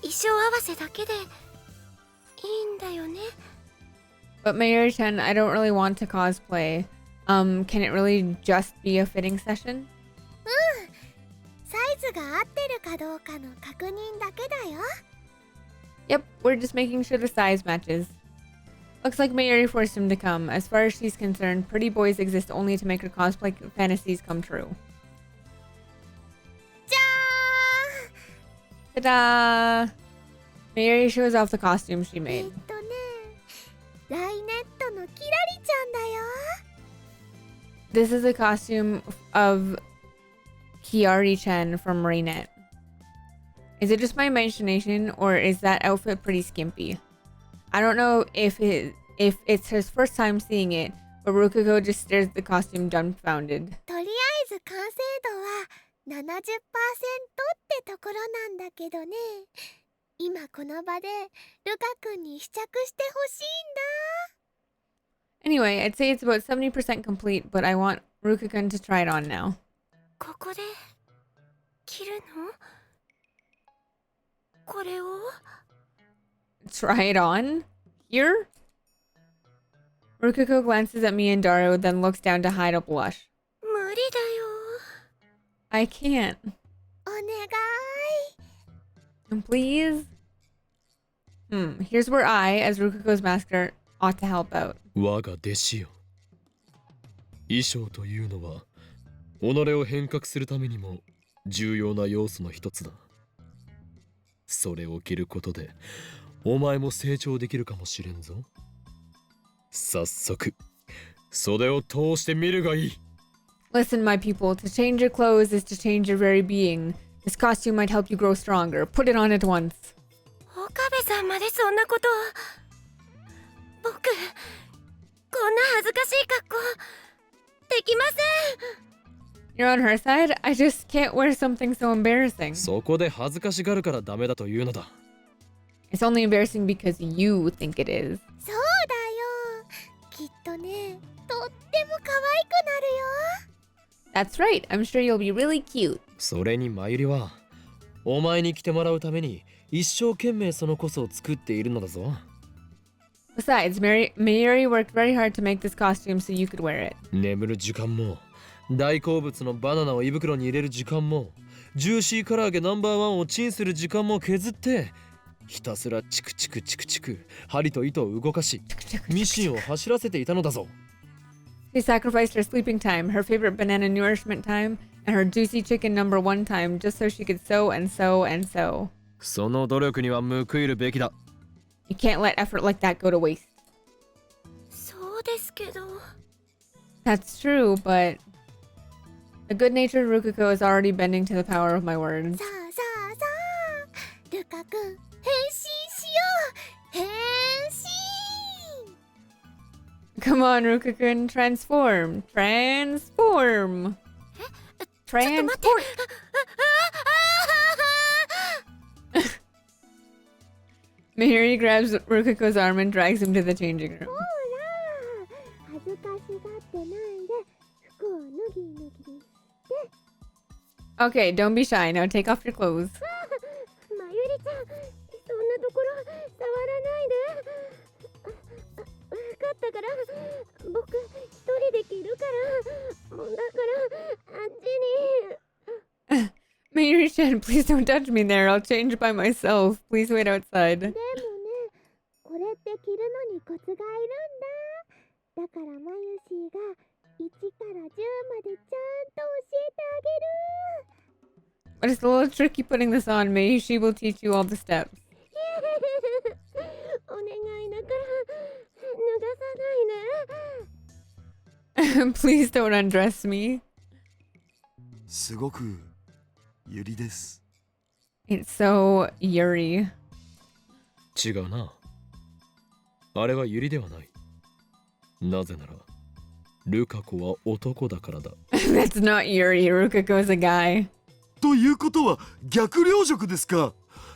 衣装合わせだけでいいんだよね。 But Mayuri-chan, I don't really want to cosplay. Can it really just be a fitting session? サイズが合ってるかどうかの確認だけだよ。 Yep, we're just making sure the size matches. Looks like Mayuri forced him to come. As far as she's concerned, pretty boys exist only to make her cosplay fantasies come true. じゃ Ta-da! Mayuri shows off the costume she ーん、made. ライネットのキラリちゃんだよ。 This is a costume of Kiari-chan from Rainet. Is it just my imagination, or is that outfit pretty skimpy? I don't know if it's his first time seeing it, but Rukuko just stares at the costume dumbfounded. とりあえず完成度は 70% ってところなんだけどね。今この場でルカ君に試着してほしいんだ。 Anyway, I'd say it's about 70% complete, but I want Ruka-kun to try it on now. ここで着るの？これを？ Try it on? Here? Rukuko glances at me and Dario, then looks down to hide a blush. 無理だよ。 I can't. お願い。 Please? Here's where I, as Rukuko's master, ought to help out. 我が弟子よ。衣装というのは己を変革するためにも重要な要素の一つだ。それを着ることでお前も成長できるかもしれんぞ。早速袖を通してみるがいい。 Listen, my people, to change your clothes is to change your very being. This costume might help you grow stronger. Put it on at once. 岡部さんまでそんなこと。僕、こんな恥ずかしい格好できません。 You're on her side? I just can't wear something so embarrassing. そこで恥ずかしがるからダメだというのだ。 It's only embarrassing because you think it is. そうだよ。きっとね、とっても可愛くなるよ。 That's right. I'm sure you'll be really cute. それにマユリはお前に着てもらうために一生懸命そのこそを作っているのだぞ。 Besides, Mayuri worked very hard to make this costume so you could wear it. 眠る時間も大好物のバナナを胃袋に入れる時間もジューシー唐揚げナンバーワンをチンする時間も削ってひたすらチクチクチクチク針と糸を動かしミシンを走らせていたのだぞ。 She sacrificed her sleeping time, her favorite banana nourishment time, and her juicy chicken number one time just so she could sew and sew and sew. その努力には報いるべきだ。 You can't let effort like that go to waste. そうですけど。 That's true, but the good-natured Rukuko is already bending to the power of my words. さあさあさあ、ルカ君、変身しよう。変身。 Come on, Ruka-kun, transform! Transform! ちょっと待って。 Transport! Mayuri grabs Rukuko's arm and drags him to the changing room. ほら、恥ずかしがってないで服を脱ぎ脱ぎ Okay, don't be shy. Now take off your clothes. まゆりちゃん、そんなところ触らないで。わかったから、僕一人で着るから。だからあっちに。Mayuri-chan, please don't touch me there. I'll change by myself. Please wait outside. でもね、これって着るのにコツがいるんだ。だからまゆしが1から10までちゃんと教えてあげる。 But it's a little tricky putting this on. Maybe she will teach you all the steps. お願いだから脱がさないで。 Please don't undress me. すごくゆりです。 It's so Yuri. 違うな。あれはユリではない。なぜならルカ子は男だからだ。That's not Yuri. Rukako's a guy. ということは逆領辱ですか。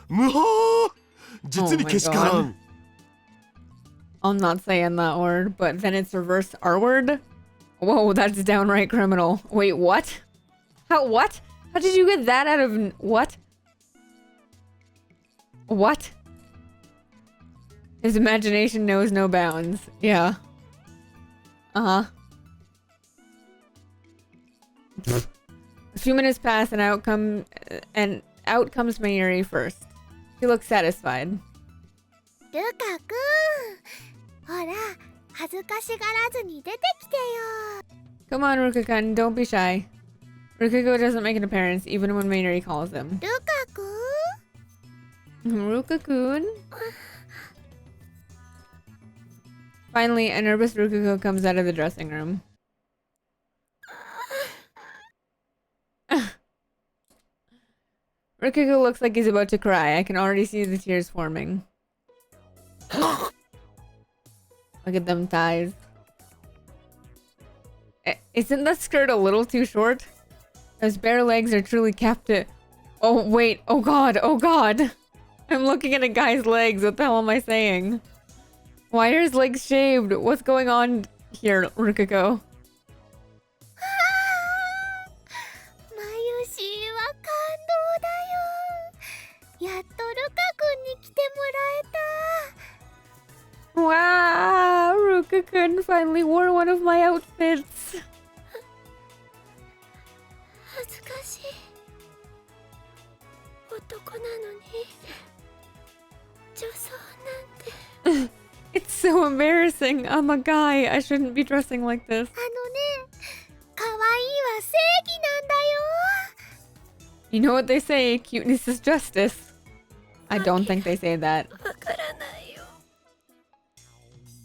むはー、実にけしからん。I'm not saying that word, but then it's reverse R word? Whoa, that's downright criminal. Wait, what? What? How did you get that out of... What? What? His imagination knows no bounds. Yeah. Uh-huh. A few minutes pass and out comes Mayuri first. She looks satisfied. ルカくん、ほら恥ずかしがらずに出てきてよ。 Come on, Ruka-kun, don't be shy. Rukako doesn't make an appearance even when Mayuri calls him. ルカくん、 Ruka-kun? Finally, a nervous Rukako comes out of the dressing room. Rukako looks like he's about to cry. I can already see the tears forming. Look at them thighs. Isn't that skirt a little too short? Those bare legs are truly captive. Oh, wait. Oh, God. Oh, God. I'm looking at a guy's legs. What the hell am I saying? Why are his legs shaved? What's going on here, Rukako? まゆしは感動だよ。やっとルカくんに来てもらえた。 Wow, Ruka-kun finally wore one of my outfits. 恥ずかしい。男なのに女装なんて。 It's so embarrassing. I'm a guy. I shouldn't be dressing like this. あのね、可愛いは正義なんだよ。 You know what they say, cuteness is justice. I don't think they say that. わからないよ。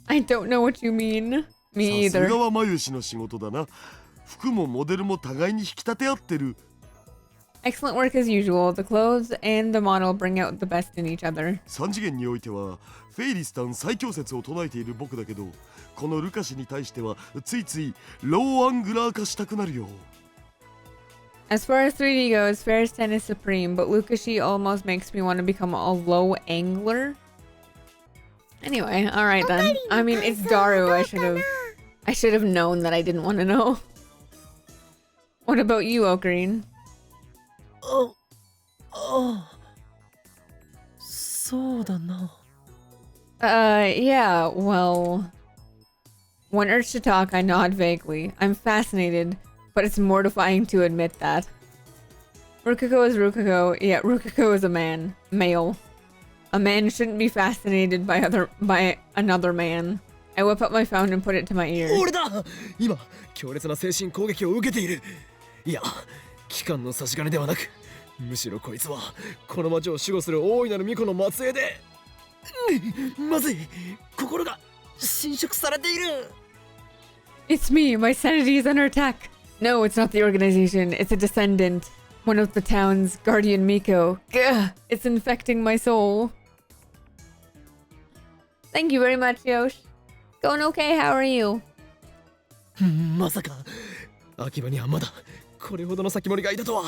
I don't know what you mean. さ Me すが either. はまゆしの仕事だな。服もモデルも互いに引き立て合ってる。 Excellent work as usual. The clothes and the model bring out the best in each other. 3次元においてはフェイリスタン最強説を唱えている僕だけど、このルカ氏に対してはついついローアングラー化したくなるよ。 As far as 3D goes, Ferris 10 is supreme, but Lukashi almost makes me want to become a low angler. Anyway, alright then. I mean, it's Daru. I should have known that I didn't want to know. What about you, Ocarine? そうだな。 Yeah, well... When urged to talk, I nod vaguely. I'm fascinated, but it's mortifying to admit that. Rukako is Rukako, yet Rukako is a man. Male. A man shouldn't be fascinated by another man. I whip up my phone and put it to my ear. 俺だ。今強烈な精神攻撃を受けている。いや、機関の差し金ではなく、むしろこいつはこの町を守護する大いなる巫女の末裔で、まずい、心が侵食されている。 It's me. My sanity is under attack. No, it's not the organization. It's a descendant. One of the town's guardian Miko. Gah! It's infecting my soul. Thank you very much, Yosh. Going okay? How are you? まさか秋葉にはまだこれほどの先盛りがいたとは。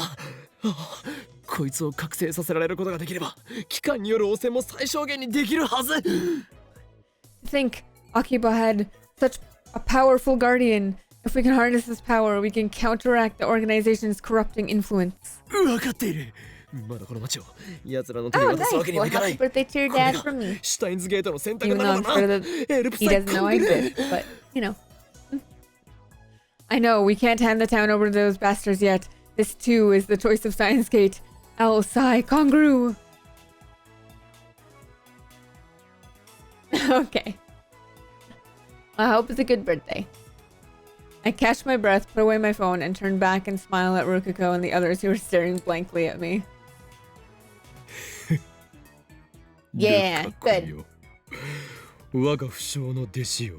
こいつを覚醒させられることができれば、機関による汚染も最小限にできるはず。 Think Akiba had such a powerful guardian. If we can harness this power, we can counteract the organization's corrupting influence. 分かっている。まだこの町を奴らの手に Oh, 渡すわ nice. けには Well, いかな happy い。 birthday to your これ dad が from me. シュタインズゲートの選択 Even な though の I'm だ sure な。 that エルプ he 最 doesn't 高 know I グレ exist, but, you know. I know, we can't hand the town over to those bastards yet. This, too, is the choice of Steins Gate. El Sai Congru. Okay. I hope it's a good birthday. I catch my breath, put away my phone, and turn back and smile at Rukiko and the others who are staring blankly at me. Yeah, ルカ子よ。我が不肖の弟子よ。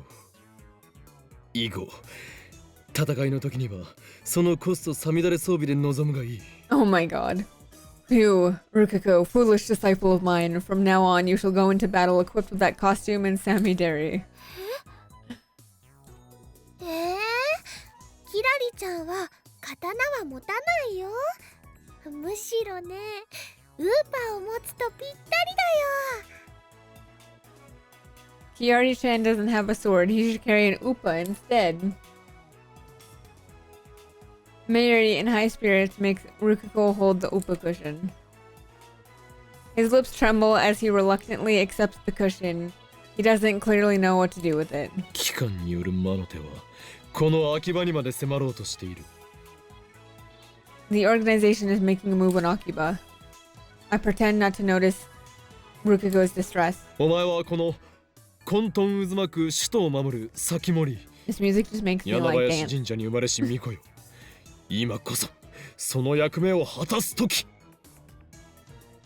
以後、戦いの時にはそのコストさみだれ装備で臨むがいい。Oh my god. You, Rukiko, foolish disciple of mine, from now on you shall go into battle equipped with that costume and Samidari. キラリちゃんは刀は持たないよ。むしろね、ウーパーを持つとぴったりだよ。 Kiari-chan doesn't have a sword, he should carry an Upa instead. Mayuri, in high spirits, makes Rukiko hold the Upa cushion. His lips tremble as he reluctantly accepts the cushion. He doesn't clearly know what to do with it. 機関による魔の手はこの秋葉にまで迫ろうとしている。 The organization is making a move on Akiba. I pretend not to notice Rukiko's distress. お前はこの混沌渦巻く首都を守る先森。 This music just makes me 柳 like 林 dance. 神社に生まれし巫女よ。今こそその役目を果たす時。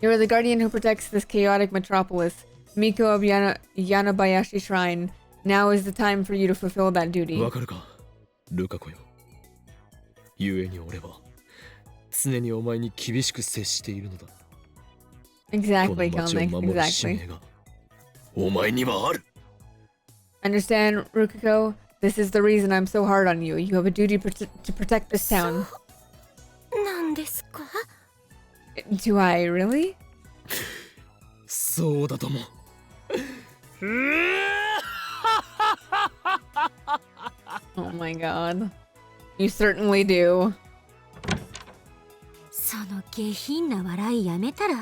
You are the guardian who protects this chaotic metropolis. Miko of Yanabayashi Shrine. Now is the time for you to fulfill that duty. わかるか、ルカ子よ。故に俺は常にお前に厳しく接しているのだ。 Exactly, この町を Kelnick. 守る使 Exactly. 命がお前にはある。 Understand, Rukiko? This is the reason I'm so hard on you. You have a duty to protect this town. なんですか？ Do I really? そうだとも。Oh my god. You certainly do. その下品な笑いやめたら？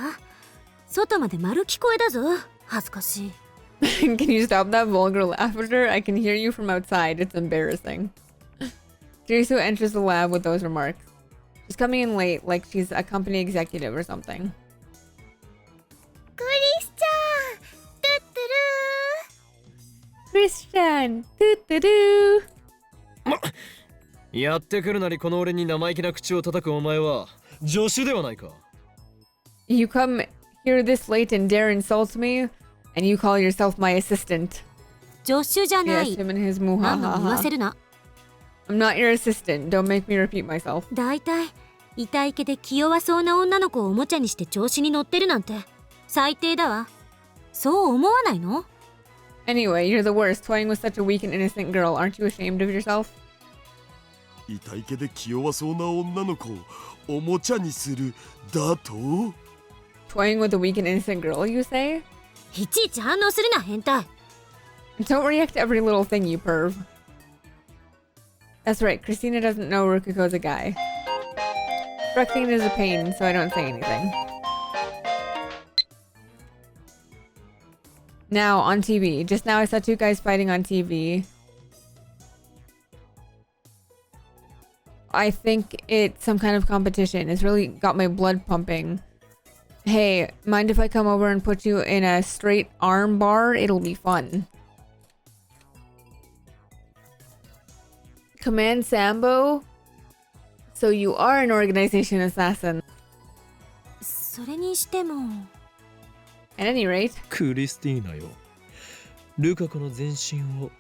外まで丸聞こえだぞ。恥ずかしい。Can you stop that vulgar laughter? I can hear you from outside. It's embarrassing. Jirisu enters the lab with those remarks. She's coming in late, like she's a company executive or something. クリスチャン、トゥットゥルー。 Christian! Doo-doo-doo! やってくるなりこの俺に生意気な口を叩くお前は助手ではないか。 You come here this late and dare insult me? And you call yourself my assistant? 助手じゃな Yes, い。 him and his 何度も言わせ muhahaha. るな。 I'm not your assistant. Don't make me repeat myself. だいたい痛い毛で気弱そうな女の子をおもちゃにして調子に乗ってるなんて最低だわ。そう思わないの？ Anyway, you're the worst, toying with such a weak and innocent girl. Aren't you ashamed of yourself? 痛い毛で気弱そうな女の子をおもちゃにするだと？ Toying with a weak and innocent girl, you say? いちいち反応するな変態。 Don't react to every little thing, you perv. That's right, Christina doesn't know Rukiko's a guy. Correcting is a pain, so I don't say anything. Now, on TV. Just now I saw two guys fighting on TV. I think it's some kind of competition. It's really got my blood pumping. Hey, mind if I come over and put you in a straight arm bar? It'll be fun. Command Sambo? So you are an organization assassin. それにしても At any rate, クリスティーナよ。ルカ子の全身を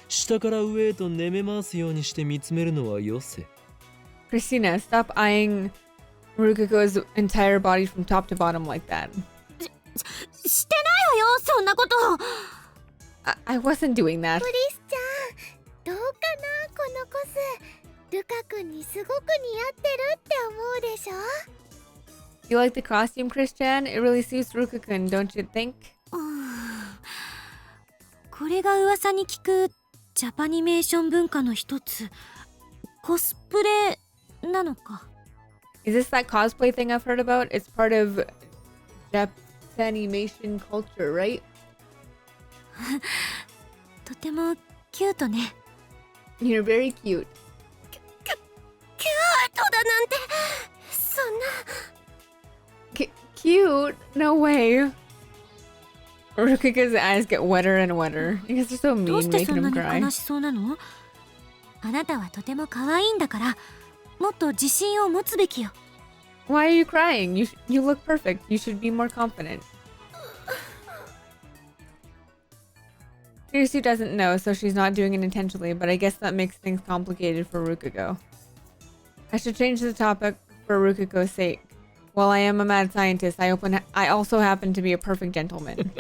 下から上へと寝め回すようにして見つめるのはよせ。 Christina, stop eyeing Rukiko's entire body from top to bottom like that. してないわよそんなこと。 I wasn't doing that. クリスチャン、どうかなこのコス。ルカ君にすごく似合ってるって思うでしょ？ You like the costume, Christian? It really suits Ruka-kun, don't you think? これが噂に聞くジャパニメーション文化の一つコスプレなのか。 Is this that cosplay thing I've heard about? It's part of Japanimation culture, right? とてもキュートね。 You're very cute. キュートだなんてそんな。 Cute? No way. Ruka's eyes get wetter and wetter. You guys are so どう mean, してそ making んな him に cry. 悲しそうなの？あなたはとても可愛いんだから、もっと自信を持つべきよ。 Why are you crying? You look perfect. You should be more confident. Kirsu doesn't know, so she's not doing it intentionally, but I guess that makes things complicated for Rukago. I should change the topic for Rukago's sake. While I am a mad scientist, I also happen to be a perfect gentleman.